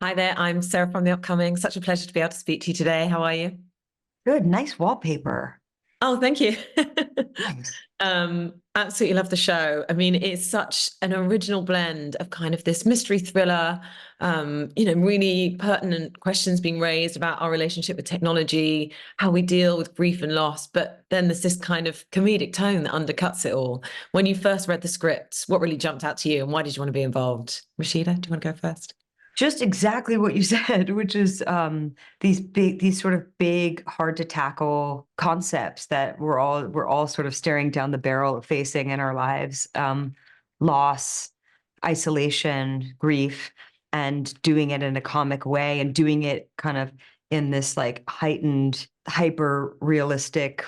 Hi there, I'm Sarah from The Upcoming. Such a pleasure to be able to speak to you today. How are you? Good, nice wallpaper. Oh, thank you. Nice. Absolutely love the show. I mean, it's such an original blend of kind of this mystery thriller, really pertinent questions being raised about our relationship with technology, how we deal with grief and loss. But then there's this kind of comedic tone that undercuts it all. When you first read the script, what really jumped out to you and why did you want to be involved? Rashida, do you want to go first? Just exactly what you said, which is these sort of big, hard to tackle concepts that we're all sort of staring down the barrel of facing in our lives. Loss, isolation, grief, and doing it in a comic way and doing it kind of in this like heightened, hyper realistic,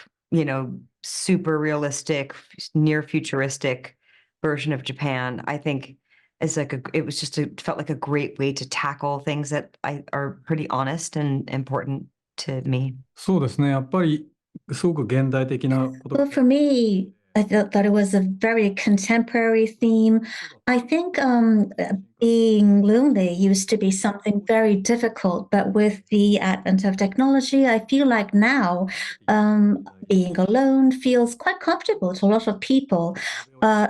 super realistic, near futuristic version of Japan. I think is like it was just felt like a great way to tackle things that are pretty honest and important to me. そうですね。やっぱり、すごく現代的なことが Well, for me, I thought that it was a very contemporary theme. I think being lonely used to be something very difficult, but with the advent of technology, I feel like now being alone feels quite comfortable to a lot of people.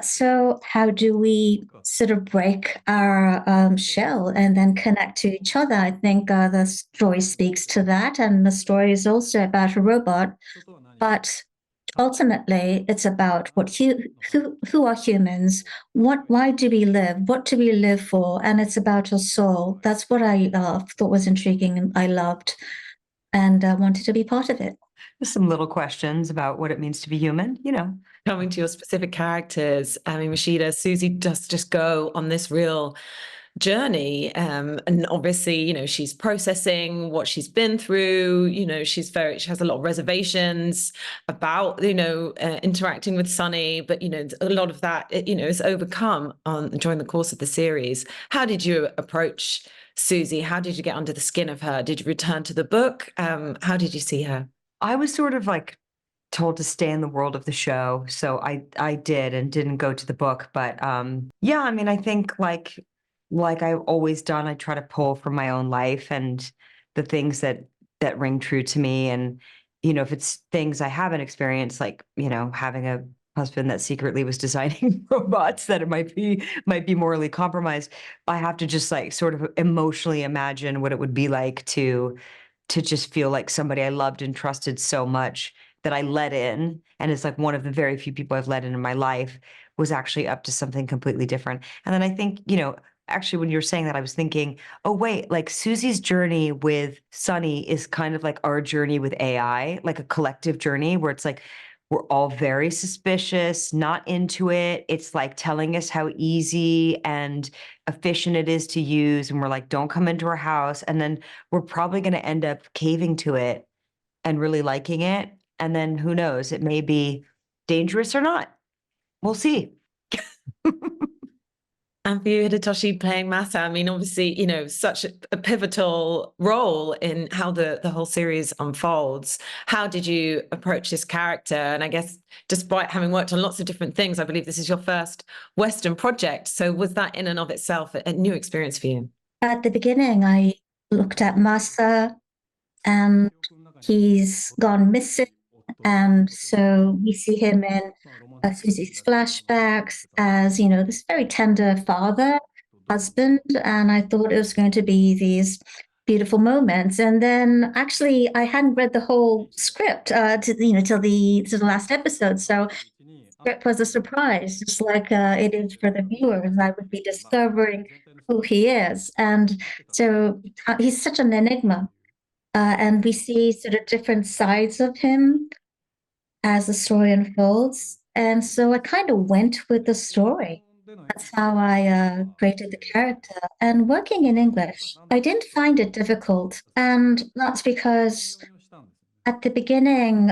So, how do we sort of break our shell and then connect to each other? I think the story speaks to that, and the story is also about a robot, but ultimately it's about who are humans, why do we live, what do we live for, and it's about a soul. That's what I thought was intriguing and I loved, and wanted to be part of it. Just some little questions about what it means to be human. Coming to your specific characters, I mean, Rashida, Susie does just go on this real journey. And obviously, she's processing what she's been through. She has a lot of reservations about, interacting with Sunny, but, a lot of that, is overcome during the course of the series. How did you approach Susie? How did you get under the skin of her? Did you return to the book? How did you see her? I was sort of like told to stay in the world of the show, so I did and didn't go to the book. But yeah, I mean, I think like I've always done, I try to pull from my own life and the things that ring true to me. And if it's things I haven't experienced, like having a husband that secretly was designing robots that it might be morally compromised, I have to just like sort of emotionally imagine what it would be like to just feel like somebody I loved and trusted so much that I let in, and it's like one of the very few people I've let in my life, was actually up to something completely different. And then I think, actually when you were saying that, I was thinking, oh wait, like Susie's journey with Sunny is kind of like our journey with AI, like a collective journey where it's like we're all very suspicious, not into it. It's like telling us how easy and efficient it is to use. And we're like, don't come into our house. And then we're probably going to end up caving to it and really liking it. And then who knows, it may be dangerous or not. We'll see. And for you, Hidetoshi, playing Masa, I mean, obviously, such a pivotal role in how the whole series unfolds. How did you approach this character? And I guess despite having worked on lots of different things, I believe this is your first Western project. So was that in and of itself a new experience for you? At the beginning, I looked at Masa, and he's gone missing. And so we see him in Susie's flashbacks as, this very tender father, husband. And I thought it was going to be these beautiful moments. And then actually, I hadn't read the whole script till the last episode. So script was a surprise, just like it is for the viewers. I would be discovering who he is. And so he's such an enigma. And we see sort of different sides of him as the story unfolds. And so I kind of went with the story. That's how I created the character. And working in English, I didn't find it difficult. And that's because at the beginning,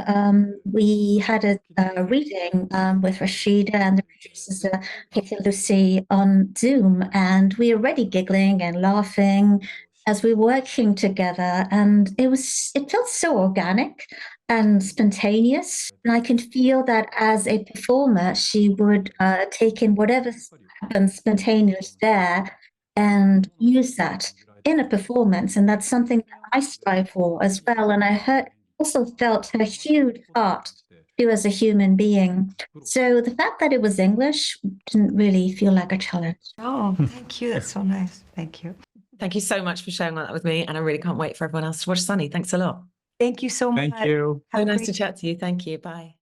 we had a reading with Rashida and the producers, Katie and Lucy, on Zoom, and we were already giggling and laughing as we were working together, and it felt so organic and spontaneous. And I can feel that as a performer, she would take in whatever happens spontaneous there and use that. in a performance, and that's something that I strive for as well. And also felt her huge heart too as a human being. So the fact that it was English didn't really feel like a challenge. Oh, thank you. That's so nice. Thank you. Thank you so much for sharing that with me. And I really can't wait for everyone else to watch Sunny. Thanks a lot. Thank you so much. Thank you. Have So a nice great to chat to you. Thank you. Bye.